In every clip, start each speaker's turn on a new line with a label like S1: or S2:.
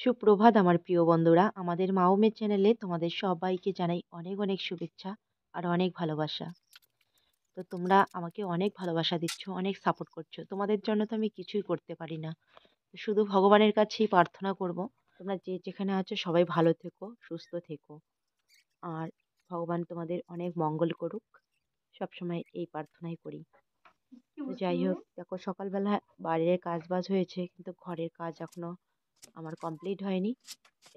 S1: সুপ্রভাত আমার প্রিয় বন্ধুরা, আমাদের মাওমের চ্যানেলে তোমাদের সবাইকে জানাই অনেক অনেক শুভেচ্ছা আর অনেক ভালোবাসা। তো তোমরা আমাকে অনেক ভালোবাসা দিচ্ছ, অনেক সাপোর্ট করছো। তোমাদের জন্য তো আমি কিছুই করতে পারি না। শুধু ভগবানের কাছেই প্রার্থনা করব, তোমরা যে যেখানে আছো সবাই ভালো থেকো, সুস্থ থেকো। আর ভগবান তোমাদের অনেক মঙ্গল করুক, সবসময় এই প্রার্থনাই করি। তো যাই হোক, দেখো সকালবেলা বাইরের কাজ বাজ হয়েছে, কিন্তু ঘরের কাজ এখনো আমার কমপ্লিট হয়নি।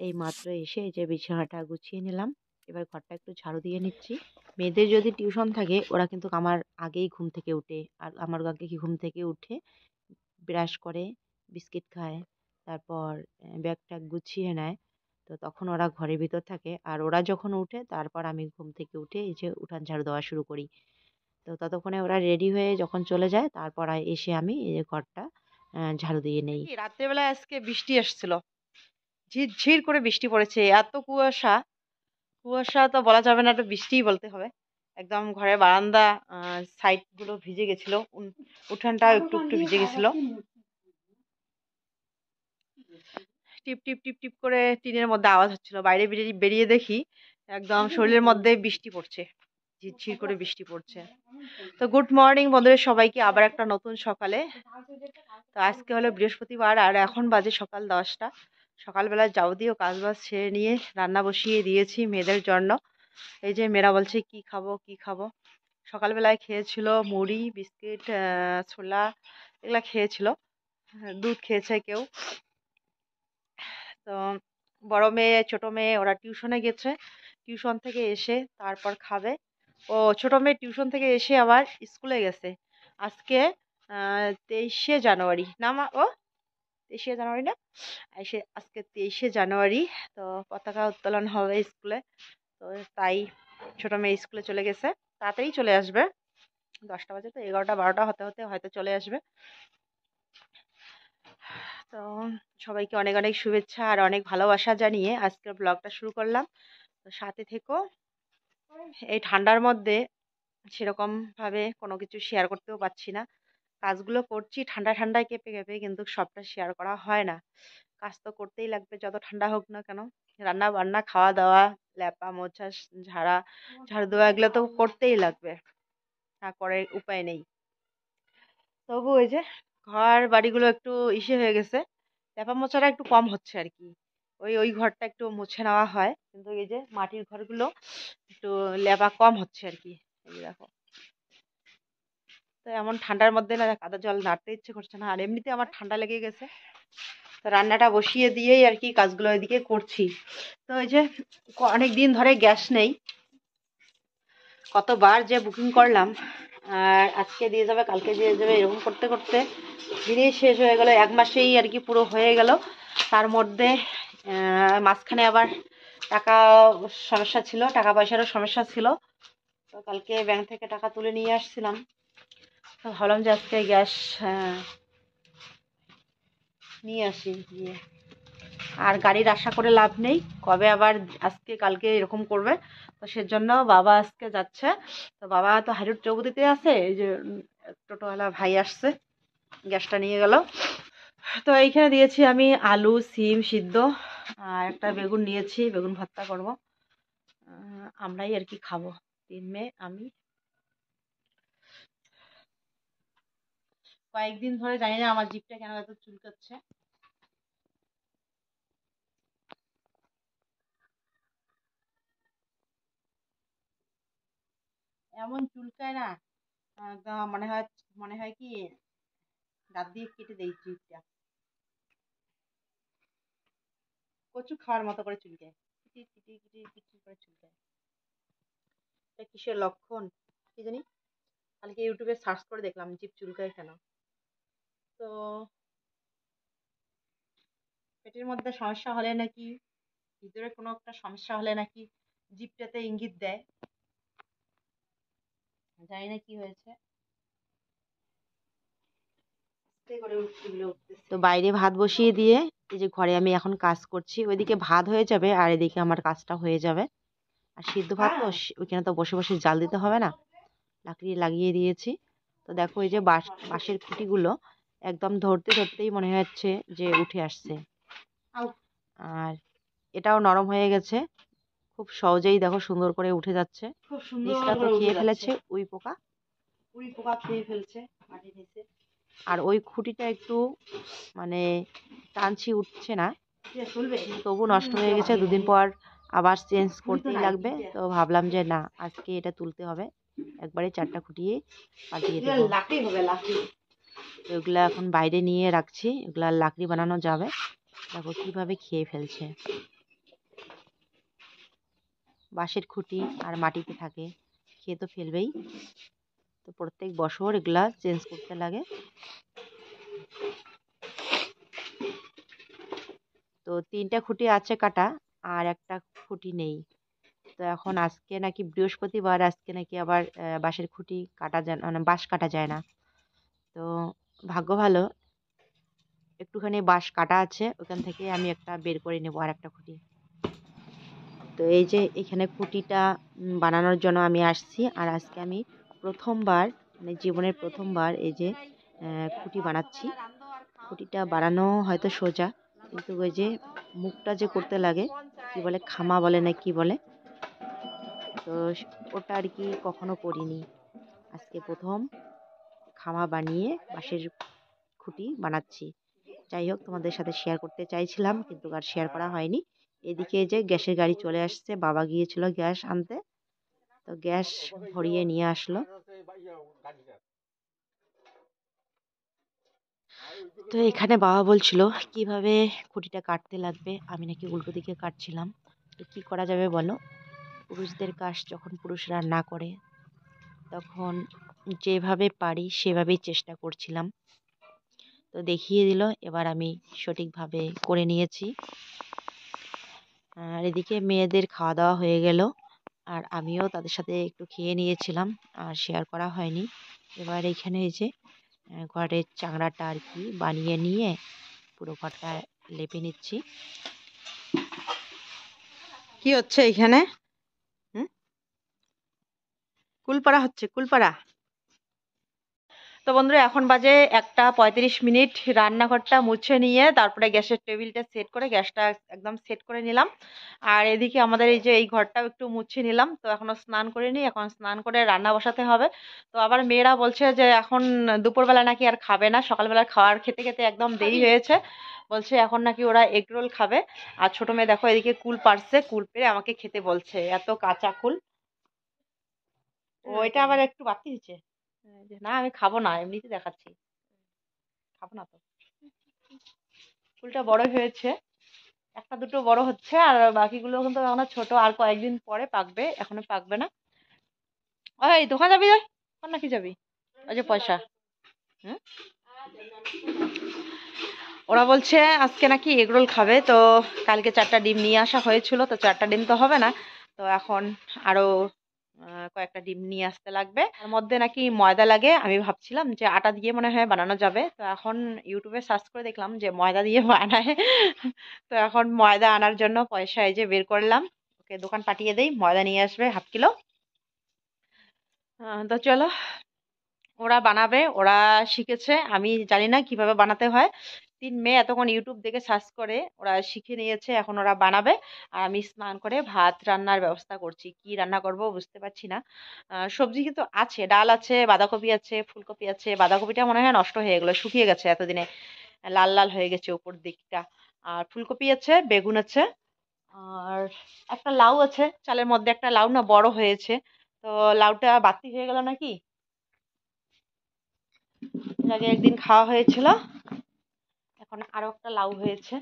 S1: এই মাত্র এসে এই যে বিছানাটা গুছিয়ে নিলাম। এবার ঘরটা একটু ঝাড়ু দিয়ে নিচ্ছি। মেয়েদের যদি টিউশন থাকে ওরা কিন্তু আমার আগেই ঘুম থেকে উঠে, আর আমার আগে কি ঘুম থেকে উঠে ব্রাশ করে, বিস্কিট খায়, তারপর ব্যাগ ট্যাগ গুছিয়ে নেয়। তো তখন ওরা ঘরের ভিতর থাকে, আর ওরা যখন উঠে তারপর আমি ঘুম থেকে উঠে এই যে উঠান ঝাড়ু দেওয়া শুরু করি। তো ততক্ষণে ওরা রেডি হয়ে যখন চলে যায় তারপর এসে আমি এই যে ঘরটা ঝাড়ু দিয়ে নেই। রাত্রেবেলা আজকে বৃষ্টি এসেছিল, ঝিরঝির করে বৃষ্টি পড়েছে, এত কুয়াশা। কুয়াশা তো বলা যাবে না, একটা বৃষ্টিই বলতে হবে। একদম ঘরের বারান্দা সাইড গুলো ভিজে গেছিল, উঠানটা একটু একটু ভিজে গেছিল। টিপ টিপ টিপ টিপ করে টিনের মধ্যে আওয়াজ হচ্ছিল। বাইরে বেরিয়ে বেরিয়ে দেখি একদম শরীরের মধ্যে বৃষ্টি পড়ছে, ঝিরঝির করে বৃষ্টি পড়ছে। তো গুড মর্নিং বন্ধুদের সবাইকে, আবার একটা নতুন সকালে। তো আজকে হলো বৃহস্পতিবার আর এখন বাজে সকাল 10টা। সকালবেলা যাবতীয় কাজবাজ সেরে নিয়ে রান্না বসিয়ে দিয়েছি মেয়েদের জন্য। এই যে মেয়েরা বলছে কি খাবো কি খাবো। সকালবেলায় খেয়েছিল মুড়ি, বিস্কিট, ছোলা, এগুলা খেয়েছিল। দুধ খেয়েছে কেউ। তো বড় মেয়ে ছোট মেয়ে ওরা টিউশনে গেছে, টিউশন থেকে এসে তারপর খাবে। ও ছোট মেয়ে টিউশন থেকে এসে আবার স্কুলে গেছে। আজকে 23শে জানুয়ারি না মা, ও 23শে জানুয়ারি না, আজকে 23শে জানুয়ারি। তো পতাকা উত্তোলন হবে স্কুলে। তো তাই ছোট মেয়ে স্কুলে চলে গেছে, তাড়াতাড়ি চলে আসবে। 10টা বাজে, তো 11টা 12টা হতে হতে হয়তো চলে আসবে। তো সবাইকে অনেক অনেক শুভেচ্ছা আর অনেক ভালোবাসা জানিয়ে আজকের ব্লগটা শুরু করলাম। তো সাথে থেকো। এই ঠান্ডার মধ্যে সেরকম ভাবে কোনো কিছু শেয়ার করতেও পারছি না। কাজগুলো করছি ঠান্ডা ঠান্ডায় কেঁপে কেঁপে, কিন্তু সবটা শেয়ার করা হয় না। কাজ তো করতেই লাগবে যত ঠান্ডা হোক না কেন। রান্না বান্না, খাওয়া দাওয়া, ল্যাপা মোছা, ঝাড়ু দেওয়া, এগুলো তো করতেই লাগবে, না করে উপায় নেই। তবু ওই যে ঘর বাড়িগুলো একটু ইসে হয়ে গেছে, ল্যাপা মোছাটা একটু কম হচ্ছে আর কি। ওই ওই ঘরটা একটু মুছে নেওয়া হয়, কিন্তু এই যে মাটির ঘরগুলো একটু লেপা কম হচ্ছে আর কি। এই দেখো, তো এমন ঠান্ডার মধ্যে না কাদা জল নাড়তে ইচ্ছে করছে না, আর এমনিতে আমার ঠান্ডা লেগে গেছে। তো রান্নাটা বসিয়ে দিয়েই আর কি কাজগুলো এদিকে করছি। তো ওই যে অনেক দিন ধরে গ্যাস নেই, কতবার যে বুকিং করলাম, আর আজকে দিয়ে যাবে কালকে দিয়ে যাবে, এরকম করতে করতে দিনই শেষ হয়ে গেল। 1 মাসেই আর কি পুরো হয়ে গেল। তার মধ্যে মাঝখানে আবার টাকা সমস্যা ছিল, টাকা পয়সারও সমস্যা ছিল। তো কালকে ব্যাংক থেকে টাকা তুলে নিয়ে আসছিলাম। তো ভাবলাম যে আজকে গ্যাস নিয়ে আসি গিয়ে। আর গাড়ির আশা করে লাভ নেই, কবে আবার আজকে কালকে এরকম করবে। তো সেজন্য বাবা আজকে যাচ্ছে। তো বাবা তো হাইরোড চৌপতিতে আছে, এই যে টোটোওয়ালা ভাই আসছে, গ্যাসটা নিয়ে গেল। তো এইখানে দিয়েছি আমি আলু, সিম সিদ্ধ, আর একটা বেগুন নিয়েছি, বেগুন ভর্তা করব। আমরাই আর কি খাবো, 3 মেয়ে আমি। কয়েকদিন ধরে জানি না আমার জিভটা কেন এত চুলকাচ্ছে। এমন চুলকায় না, একদম মনে হয় কি দাঁত দিয়ে কেটে দেই জিভটা। কচু খাওয়ার মতো করে চুলকায়, কিটির কিটির কিটির কিটির করে চুলকায়। এটা কিসের লক্ষণ কি জানি, কালকে ইউটিউবে সার্চ করে দেখলাম জিভ চুলকায় কেন। তো পেটের মধ্যে সমস্যা হলে নাকি, ভিতরে কোনো একটা সমস্যা হলে নাকি জিভটাতে ইঙ্গিত দেয়, জানি না কি হয়েছে। তো বাইরে ভাত বসিয়ে দিয়ে এই যে ঘরে আমি এখন কাজ করছি, ওইদিকে ভাত হয়ে যাবে আর এদিকে আমার কাজটা হয়ে যাবে। আর সিদ্ধ ভাত তো ওইখানে তো বসে বসে জাল দিতে হবে না, লাকড়ি লাগিয়ে দিয়েছি। তো দেখো এই যে বাঁশের খুঁটিগুলো একদম ধরতে ধরতেই মনে হচ্ছে যে উঠে আসছে। আর এটাও নরম হয়ে গেছে, খুব সহজেই দেখো সুন্দর করে উঠে যাচ্ছে।
S2: খুব সুন্দর
S1: নিচটা তো
S2: করে উঠে
S1: খেয়ে
S2: যাচ্ছে।
S1: ফেলেছে উই পোকা।
S2: উই পোকা খেয়ে ফেলছে মাটির নিচে।
S1: আর ওই খুঁটিটা একটু মানে টানছি, উঠছে না, তবু নষ্ট হয়ে গেছে। দুদিন পর আবার চেঞ্জ করতেই লাগবে, তো ভাবলাম যে না, আজকে এটা তুলতে হবে, একবারে 4টা খুঁটিয়ে পাঠিয়ে দেবো।
S2: লাকড়ি হবে, লাকড়ি।
S1: তো এগুলা এখন বাইরে নিয়ে রাখছি, এগুলা লাকড়ি বানানো যাবে। দেখো কিভাবে খেয়ে ফেলছে। বাঁশের খুঁটি আর মাটিতে থাকে, খেয়ে তো ফেলবেই। তো প্রত্যেক বছর এগুলা চেঞ্জ করতে লাগে। তো 3টা খুঁটি আছে কাটা, আর একটা খুঁটি নেই। তো এখন আজকে নাকি বৃহস্পতিবার, আজকে নাকি আবার বাঁশের খুঁটি কাটা যায়, মানে বাঁশ কাটা যায় না। তো ভাগ্য ভালো, একটুখানি বাঁশ কাটা আছে, ওখান থেকে আমি একটা বের করে নেবো, আর একটা খুঁটি। তো এই যে এখানে খুঁটিটা বানানোর জন্য আমি আসছি। আর আজকে আমি প্রথমবার, মানে জীবনের প্রথমবার এই যে খুঁটি বানাচ্ছি। খুঁটিটা বানানো হয়তো সোজা, কিন্তু ওই যে মুখটা যে করতে লাগে, কি বলে, খামা বলে না কি বলে, তো ওটা আর কি কখনো করিনি। আজকে প্রথম খামা বানিয়ে বাঁশের খুঁটি বানাচ্ছি। যাই হোক, তোমাদের সাথে শেয়ার করতে চাইছিলাম, কিন্তু আর শেয়ার করা হয়নি। এদিকে যে গ্যাসের গাড়ি চলে আসছে, বাবা গিয়েছিল গ্যাস আনতে, তো গ্যাস ভরিয়ে নিয়ে আসলো। তো এখানে বাবা বলছিল কিভাবে খুঁটিটা কাটতে লাগবে, আমি নাকি উল্টো দিকে কাটছিলাম। তো কি করা যাবে বলো, পুরুষদের কাজ যখন পুরুষরা না করে, তখন যেভাবে পারি সেভাবেই চেষ্টা করছিলাম। তো দেখিয়ে দিল, এবার আমি সঠিকভাবে করে নিয়েছি। আর এদিকে মেয়েদের খাওয়া দাওয়া হয়ে গেল, আর আমিও তাদের সাথে একটু খেয়ে নিয়েছিলাম, আর শেয়ার করা হয়নি। এবার এখানে এই যে ঘরের চাংড়াটা আর কি বানিয়ে নিয়ে পুরো ঘরটা লেপে নিচ্ছি। কি হচ্ছে এখানে? হুম, কুলপাড়া হচ্ছে, কুলপাড়া। তো বন্ধুরা, এখন বাজে 1:35। রান্নাঘরটা মুছে নিয়ে তারপরে গ্যাসের টেবিলটা সেট করে, গ্যাসটা একদম সেট করে নিলাম। আর এদিকে আমাদের এই যে এই ঘরটাও একটু মুছে নিলাম। তো এখনো স্নান করিনি, এখন স্নান করে রান্না বসাতে হবে। তো আবার মেয়েরা বলছে যে এখন দুপুরবেলা নাকি আর খাবে না, সকালবেলা খাওয়ার খেতে খেতে একদম দেরি হয়েছে, বলছে এখন নাকি ওরা এগ রোল খাবে। আর ছোট মেয়ে দেখো এদিকে কুল পারছে, কুল পেরে আমাকে খেতে বলছে, এত কাঁচা কুল। ওইটা আবার একটু বাড়তি দিচ্ছে। না আমি খাবো না, এমনিতে দেখাচ্ছি, খাবো না তো। ফুলটা বড় হয়েছে, একটা দুটো বড় হচ্ছে, আর বাকিগুলো কিন্তু এখনো ছোট, আর কয়েকদিন পরে পাকবে, এখনো পাকবে না। ওই দোকান যাবি, ওই কোন নাকি যাবি, ওই যে পয়সা। হুম, ওরা বলছে আজকে নাকি এগরোল খাবে। তো কালকে 4টা ডিম নিয়ে আসা হয়েছিল, তো 4টা ডিম তো হবে না, তো এখন আরো কয়েকটা ডিম নিয়ে আসতে লাগবে। তার মধ্যে নাকি ময়দা লাগে, আমি ভাবছিলাম যে আটা দিয়ে মনে হয় বানানো যাবে। তো এখন ইউটিউবে সার্চ করে দেখলাম যে ময়দা দিয়ে বানায়। তো এখন ময়দা আনার জন্য পয়সা এই যে বের করলাম, ওকে দোকান পাঠিয়ে দেই, ময়দা নিয়ে আসবে 1/2 কিলো। তো চলো, ওরা বানাবে, ওরা শিখেছে, আমি জানি না কিভাবে বানাতে হয়। 3 মেয়ে এতক্ষণ ইউটিউব দেখে সার্চ করে ওরা শিখে নিয়েছে, এখন ওরা বানাবে। আর আমি স্নান করে ভাত রান্নার ব্যবস্থা করছি, কি রান্না করব বুঝতে পারছি না। সবজি কিন্তু আছে, ডাল আছে, বাঁধাকপি আছে, ফুলকপি আছে। বাঁধাকপিটা মনে হয় নষ্ট হয়ে গেলো, শুকিয়ে গেছে এতদিনে, লাল লাল হয়ে গেছে উপর দিকটা। আর ফুলকপি আছে, বেগুন আছে, আর একটা লাউ আছে, চালের মধ্যে একটা লাউ না বড় হয়েছে। তো লাউটা বাতি হয়ে গেল নাকি, এর আগে একদিন খাওয়া হয়েছিল, এখন আরো একটা লাউ হয়েছে।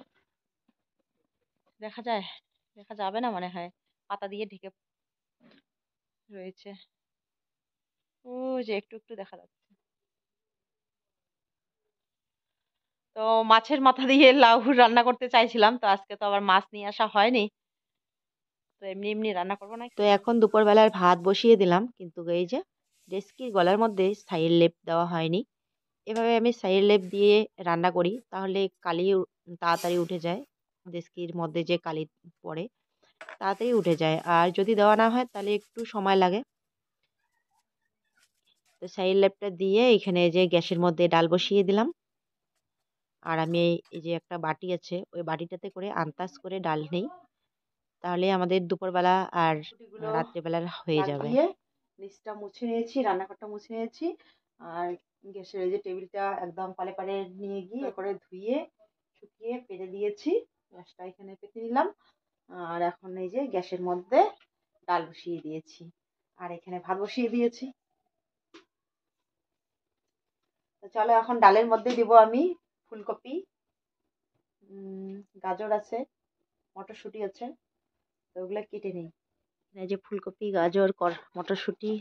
S1: দেখা যায়, দেখা যাবে না মনে হয়, পাতা দিয়ে ঢেকে রয়েছে। ও যে একটু একটু দেখা যাচ্ছে। তো মাছের মাথা দিয়ে লাউ রান্না করতে চাইছিলাম, তো আজকে তো আবার মাছ নিয়ে আসা হয়নি, তো এমনি এমনি রান্না করবো না। তো এখন দুপুরবেলার ভাত বসিয়ে দিলাম, কিন্তু এই যে ডেস্কির গলার মধ্যে ছাইয়ের লেপ দেওয়া হয়নি। এভাবে আমি ছাইয়ের লেপ দিয়ে রান্না করি, তাহলে কালি তাড়াতাড়ি উঠে যায়, ডেস্কির মধ্যে যে কালি পড়ে তাড়াতাড়ি উঠে যায়। আর যদি দেওয়া না হয় তাহলে একটু সময় লাগে। তো ছাইয়ের লেপটা দিয়ে এখানে যে গ্যাসের মধ্যে ডাল বসিয়ে দিলাম। আর আমি এই যে একটা বাটি আছে, ওই বাটিটাতে করে আন্দাজ করে ডাল নেই, তাহলে আমাদের দুপুরবেলা আর
S2: খুঁটিগুলো
S1: রাত্রেবেলার হয়ে যাবে।
S2: লাগিয়ে নিচটা মুছে নিয়েছি, রান্নাঘরটা মুছে নিয়েছি। আর গ্যাসের এই যে টেবিলটা একদম পালে পালে নিয়ে গিয়ে করে ধুয়ে শুকিয়ে পেতে দিয়েছি। গ্যাসটা এখানে পেতে দিলাম। আর এখন এই যে গ্যাসের মধ্যে ডাল বসিয়ে দিয়েছি, আর এখানে ভাত বসিয়ে দিয়েছি। তো চলো এখন ডালের মধ্যে দিব আমি ফুলকপি, গাজর আছে, মটরশুঁটি আছে, তো ওগুলো কেটে নিই।
S1: এই যে ফুলকপি, গাজর, মটরশুঁটি,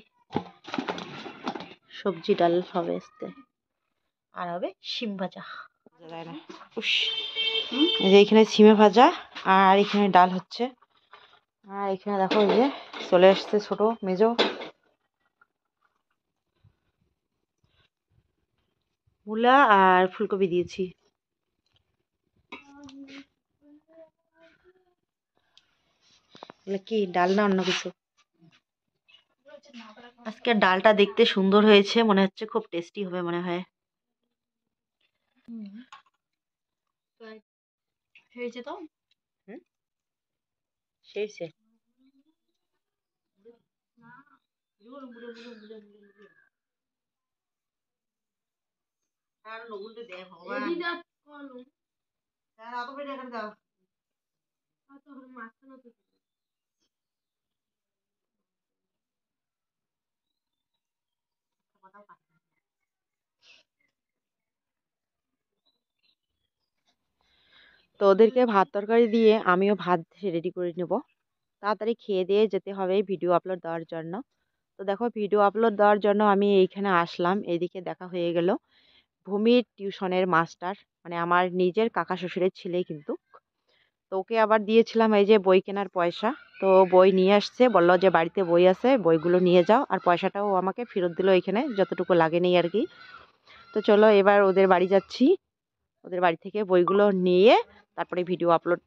S1: সবজি ডাল হবে আজকে। আর হবে শিম ভাজা। যায় না। এই যে এখানে সিমে ভাজা, আর এখানে ডাল হচ্ছে। আর এখানে দেখো এই যে চলে আসছে ছোট মেজো, মূলা আর ফুলকপি দিয়েছি। কি ডাল না অন্য কিছু? আজকে ডালটা দেখতে সুন্দর হয়েছে, মনে হচ্ছে খুব টেস্টি হবে মনে হয়।
S2: হয়েছে তো?
S1: সেইছে আর নগুলতে দে ভগবান তার অত করে এখানে দাও। তো ওদেরকে ভাত তরকারি দিয়ে আমিও ভাত রেডি করে নেব, তাড়াতাড়ি খেয়ে দিয়ে যেতে হবে ভিডিও আপলোড দেওয়ার জন্য। তো দেখো ভিডিও আপলোড দেওয়ার জন্য আমি এইখানে আসলাম। এইদিকে দেখা হয়ে গেল ভূমির টিউশনের মাস্টার, মানে আমার নিজের কাকা শ্বশুরের ছেলে কিন্তু। তো ওকে আবার দিয়েছিলাম এই যে বই কেনার পয়সা। তো বই নিয়ে আসছে, বললো যে বাড়িতে বই আছে, বইগুলো নিয়ে যাও। আর পয়সাটাও আমাকে ফেরত দিল এখানে, যতটুকু লাগেনি আর কি। তো চলো এবার ওদের বাড়ি যাচ্ছি, ওদের বাড়ি থেকে বইগুলো নিয়ে তারপরে ভিডিও আপলোড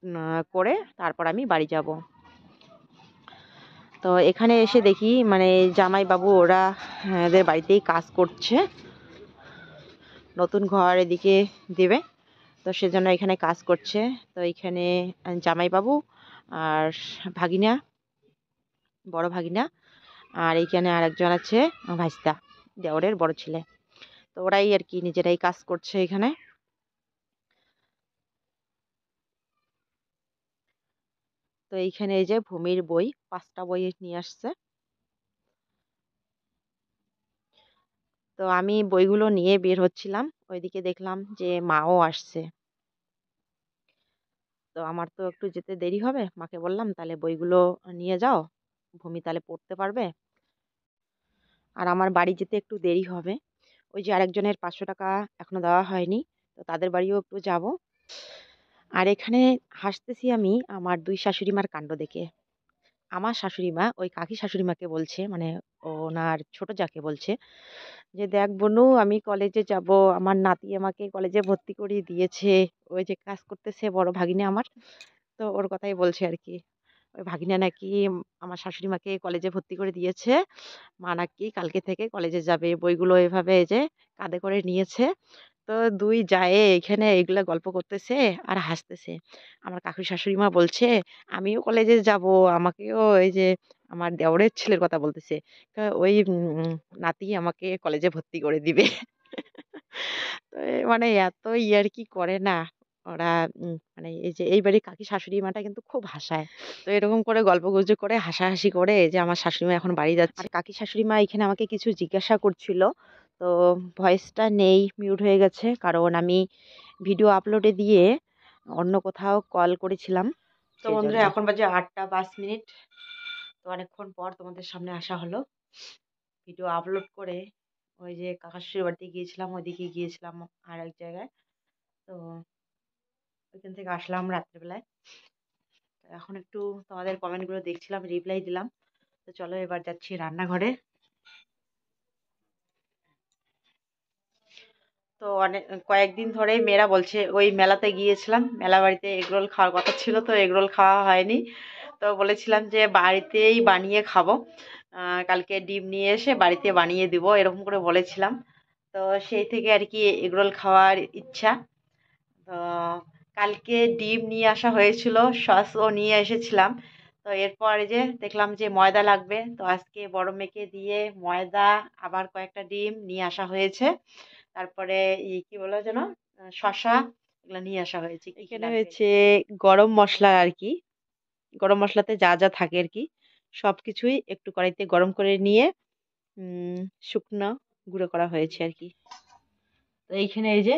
S1: করে তারপর আমি বাড়ি যাব। তো এখানে এসে দেখি মানে জামাইবাবু ওরা এদের বাড়িতেই কাজ করছে, নতুন ঘর এদিকে দেবে, তো সেজন্য এখানে কাজ করছে। তো এখানে জামাইবাবু আর ভাগিনা, বড় ভাগিনা, আর এইখানে আরেকজন আছে ভাইস্তা, দেওরের বড় ছেলে। তো ওরাই আর কি নিজেরাই কাজ করছে এখানে। তো এইখানে এই যে ভূমির বই 5টা বই নিয়ে আসছে। তো আমি বইগুলো নিয়ে বের হচ্ছিলাম, ওইদিকে দেখলাম যে মাও আসছে। তো আমার তো একটু যেতে দেরি হবে, মাকে বললাম তাহলে বইগুলো নিয়ে যাও, ভূমি তাহলে পড়তে পারবে। আর আমার বাড়ি যেতে একটু দেরি হবে, ওই যে আরেকজনের 500 টাকা এখনো দেওয়া হয়নি, তো তাদের বাড়িও একটু যাব। আর এখানে হাসতেছি আমি আমার 2 শাশুড়ি মার কাণ্ড দেখে। আমার শাশুড়ি মা ওই কাকি শাশুড়ি মাকে বলছে, মানে ওনার ছোট যাকে বলছে যে, দেখ বোনু আমি কলেজে যাব, আমার নাতি আমাকে কলেজে ভর্তি করিয়ে দিয়েছে, ওই যে কাজ করতেছে বড় ভাগিনা আমার। তো ওর কথাই বলছে আর কি। ওই ভাগিনা নাকি আমার শাশুড়ি মাকে কলেজে ভর্তি করে দিয়েছে, মা নাকি কালকে থেকে কলেজে যাবে, বইগুলো এভাবে এই যে কাঁধে করে নিয়েছে। তো 2 জায়ে এখানে এগুলা গল্প করতেছে আর হাসতেছে। আমার কাকু শাশুড়ি মা বলছে, আমিও কলেজে যাব, আমাকেও এই যে আমার দেওরের ছেলের কথা বলতেছে, ওই নাতি আমাকে কলেজে ভর্তি করে দিবে। তো মানে এত ইয়ার্কি করে না ওরা। মানে এই যে এই বাড়ির কাকি শাশুড়ি মাটা কিন্তু খুব হাসায়। তো এরকম করে গল্পগুজব করে হাসাহাসি করে এই যে আমার শাশুড়ি মা এখন বাড়ি যাচ্ছে। আর কাকি শাশুড়ি মা এখানে আমাকে কিছু জিজ্ঞাসা করছিল, তো ভয়েসটা নেই, মিউট হয়ে গেছে, কারণ আমি ভিডিও আপলোডে দিয়ে অন্য কোথাও কল করেছিলাম। তো বন্ধুরা এখন বাজে 8টা 5 মিনিট। তো অনেকক্ষণ পর তোমাদের সামনে আসা হলো ভিডিও আপলোড করে। ওই যে কাকা শ্বশুর বাড়িতে গিয়েছিলাম, ওইদিকে গিয়েছিলাম আর এক জায়গায়। তো ওইখান থেকে আসলাম রাত্রেবেলায়। তো এখন একটু তোমাদের কমেন্টগুলো দেখছিলাম, রিপ্লাই দিলাম। তো চলো এবার যাচ্ছি রান্নাঘরে। তো অনেক কয়েকদিন ধরেই মেয়েরা বলছে, ওই মেলাতে গিয়েছিলাম, মেলা বাড়িতে এগরোল খাওয়ার কথা ছিল, তো এগরোল খাওয়া হয়নি। তো বলেছিলাম যে বাড়িতেই বানিয়ে খাবো, কালকে ডিম নিয়ে এসে বাড়িতে বানিয়ে দিব, এরকম করে বলেছিলাম। তো সেই থেকে আর কি এগরোল খাওয়ার ইচ্ছা।
S2: তো কালকে ডিম নিয়ে আসা হয়েছিল, সসও নিয়ে এসেছিলাম। তো এরপর এই যে দেখলাম যে ময়দা লাগবে, তো আজকে বড় মেয়েকে দিয়ে ময়দা আবার কয়েকটা ডিম নিয়ে আসা হয়েছে। তারপরে কি বলো যেন, শসা, এগুলো নিয়ে আসা হয়েছে। এখানে হয়েছে গরম মশলা আর কি, গরম মশলাতে যা যা থাকে আর কি সবকিছুই একটু কড়াইতে গরম করে নিয়ে শুকনো গুঁড়ো করা হয়েছে আর কি। তো এইখানে এই যে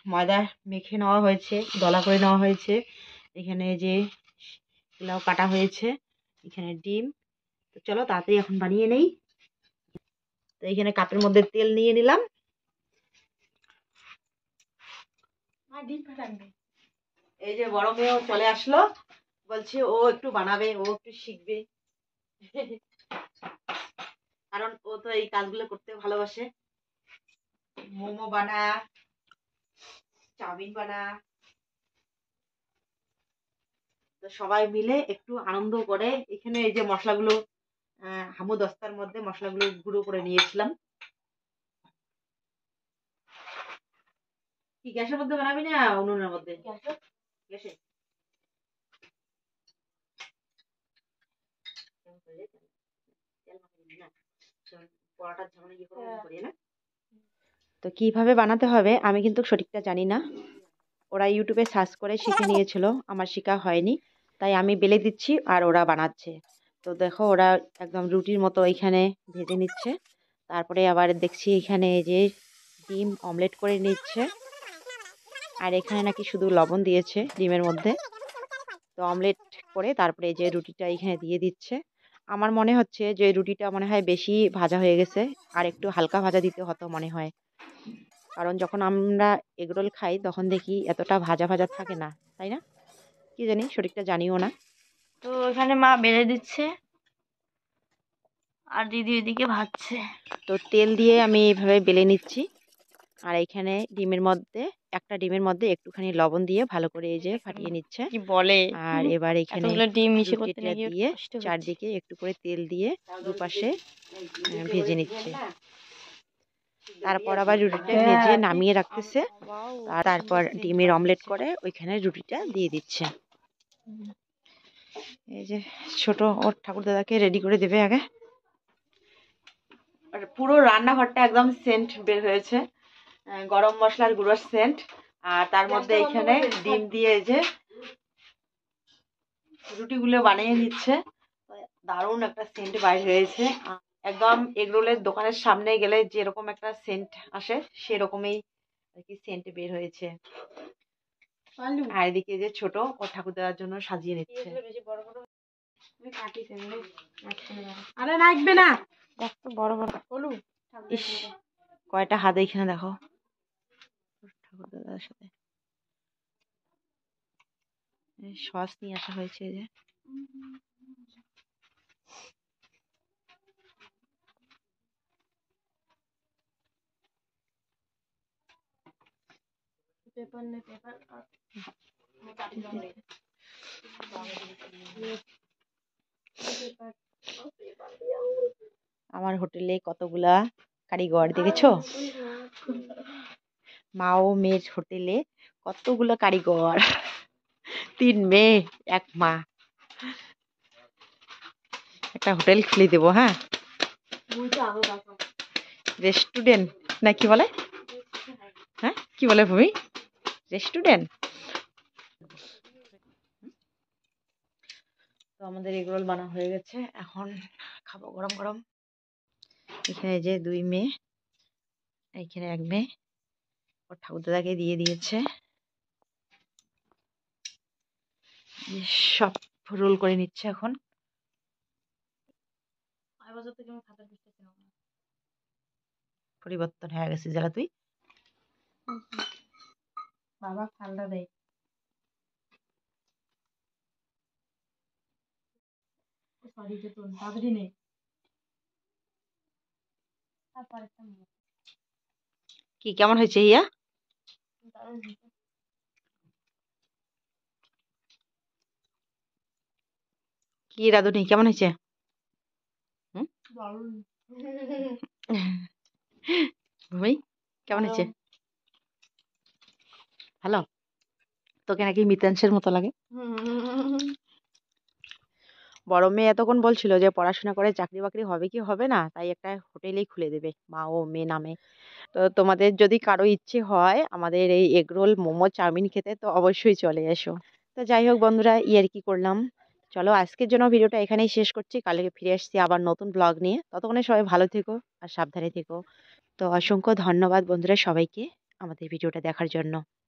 S2: ময়দা মেখে নেওয়া হয়েছে, দলা করে নেওয়া হয়েছে। এখানে যে লাউ কাটা হয়েছে, এখানে ডিম। তো চলো তাড়াতাড়ি এখন বানিয়ে নেই। তো এখানে কাপের মধ্যে তেল নিয়ে নিলাম। এই যে বড় মেয়েও চলে আসলো, বলছে ও একটু বানাবে, ও একটু শিখবে। কারণ ও তো এই কাজগুলো করতে ভালোবাসে। মোমো বানা, চাউমিন বানা। তো সবাই মিলে একটু আনন্দ করে এখানে এই যে মশলাগুলো হামু দস্তার মধ্যে মশলাগুলো গুঁড়ো করে নিয়েছিলাম। কি গ্যাসের মধ্যে বানাবি না উনুনের মধ্যে? গ্যাসে। তো কিভাবে বানাতে হবে আমি কিন্তু সঠিকটা জানি না, ওরা ইউটিউবে সার্চ করে শিখে নিয়েছিল, আমার শেখা হয়নি। তাই আমি বেলে দিচ্ছি আর ওরা বানাচ্ছে। তো দেখো ওরা একদম রুটির মতো এখানে ভেজে নিচ্ছে। তারপরে আবার দেখছি এখানে এই যে ডিম অমলেট করে নিচ্ছে। আর এখানে নাকি শুধু লবণ দিয়েছে ডিমের মধ্যে। তো অমলেট করে তারপরে এই যে রুটিটা এখানে দিয়ে দিচ্ছে। আমার মনে হচ্ছে যে রুটিটা মনে হয় বেশি ভাজা হয়ে গেছে, আর একটু হালকা ভাজা দিতে হতো মনে হয়। কারণ যখন আমরা এগরোল খাই তখন দেখি এতটা ভাজা ভাজা থাকে না, তাই না? কি জানি, সঠিকটা জানিও না।
S3: তো এখানে মা বেলে দিচ্ছে আর দিদি এদিকে ভাজছে।
S2: তো তেল দিয়ে আমি এইভাবে বেলে নিচ্ছি। আর এখানে একটা ডিমের মধ্যে একটুখানি লবণ দিয়ে ভালো করে এই যে ফাটিয়ে নিচ্ছে।
S3: কি বলে,
S2: আর এবার এখানে
S3: এতগুলো ডিম মিশে করতে
S2: রুটিটা
S3: নাকি
S2: দিয়ে
S3: কষ্ট হচ্ছে।
S2: চারদিকে একটু করে তেল দিয়ে দুপাশে ভেজে নিচ্ছে। তারপর আবার রুটিটা ভেজে নামিয়ে রাখতেছে। আর তারপর ডিমের অমলেট করে ওইখানে রুটিটা দিয়ে দিচ্ছে। এই যে ছোট ওর ঠাকুর দাদাকে রেডি করে দেবে আগে। আর পুরো রান্নাঘরটা একদম সেন্ট বের হয়েছে, গরম মশলার গুঁড়োর সেন্ট। আর তার মধ্যে এখানে ডিম দিয়ে এই যে রুটিগুলো বানিয়ে নিচ্ছে। দারুণ একটা সেন্ট বাইর হয়েছে, একদম এগরোলের দোকানের সামনে গেলে যেরকম একটা সেন্ট আসে সেরকমই আর কি সেন্ট বের হয়েছে। আর এদিকে যে ছোট ও ঠাকুর দেওয়ার জন্য সাজিয়ে নিচ্ছে। আরে রাখবে না,
S3: বড় বড়
S2: ইস কয়টা হাত এখানে দেখো ঠাকুর দাদার সাথে। সস নিয়ে আসা হয়েছে যে। আমার হোটেলে কতগুলা কারিগর দেখেছো? মা ও মেয়ের হোটেলে কতগুলো কারিগর, 3 মেয়ে 1 মা। একটা হোটেল খুলে দেবো। হ্যাঁ, রেস্টুরেন্ট না কি বলে? হ্যাঁ কি বলে ভূমি? রেস্টুরেন্ট। তো আমাদের এগরোল বানা হয়ে গেছে, এখন খাবো গরম গরম। এখানে যে 2 মেয়ে, এখানে 1 মেয়ে ওর ঠাকুর দাদাকে দিয়ে দিয়েছে। সব রোল করে নিচ্ছে এখন। পরিবর্তন হয়ে গেছে যারা তুই বাবা ঠান্ডা দেয়। কি কেমন হয়েছে ইয়া? কি রাধুনি কেমন হয়েছে? ভূমি কেমন হয়েছে? ভালো? তোকে নাকি মিতাংশের মতো লাগে। বড় মেয়ে এতক্ষণ বলছিল যে পড়াশোনা করে চাকরি বাকরি হবে কি হবে না, তাই একটা হোটেলই খুলে দেবে মা ও মেয়ে নামে। তো তোমাদের যদি কারো ইচ্ছে হয় আমাদের এই এগরোল মোমো চাউমিন খেতে, তো অবশ্যই চলে এসো। তো যাই হোক বন্ধুরা, কি করলাম, চলো আজকের জন্য ভিডিওটা এখানেই শেষ করছি। কালকে ফিরে আসছি আবার নতুন ব্লগ নিয়ে। ততক্ষণে সবাই ভালো থেকো আর সাবধানে থেকো। তো অসংখ্য ধন্যবাদ বন্ধুরা সবাইকে আমাদের ভিডিওটা দেখার জন্য।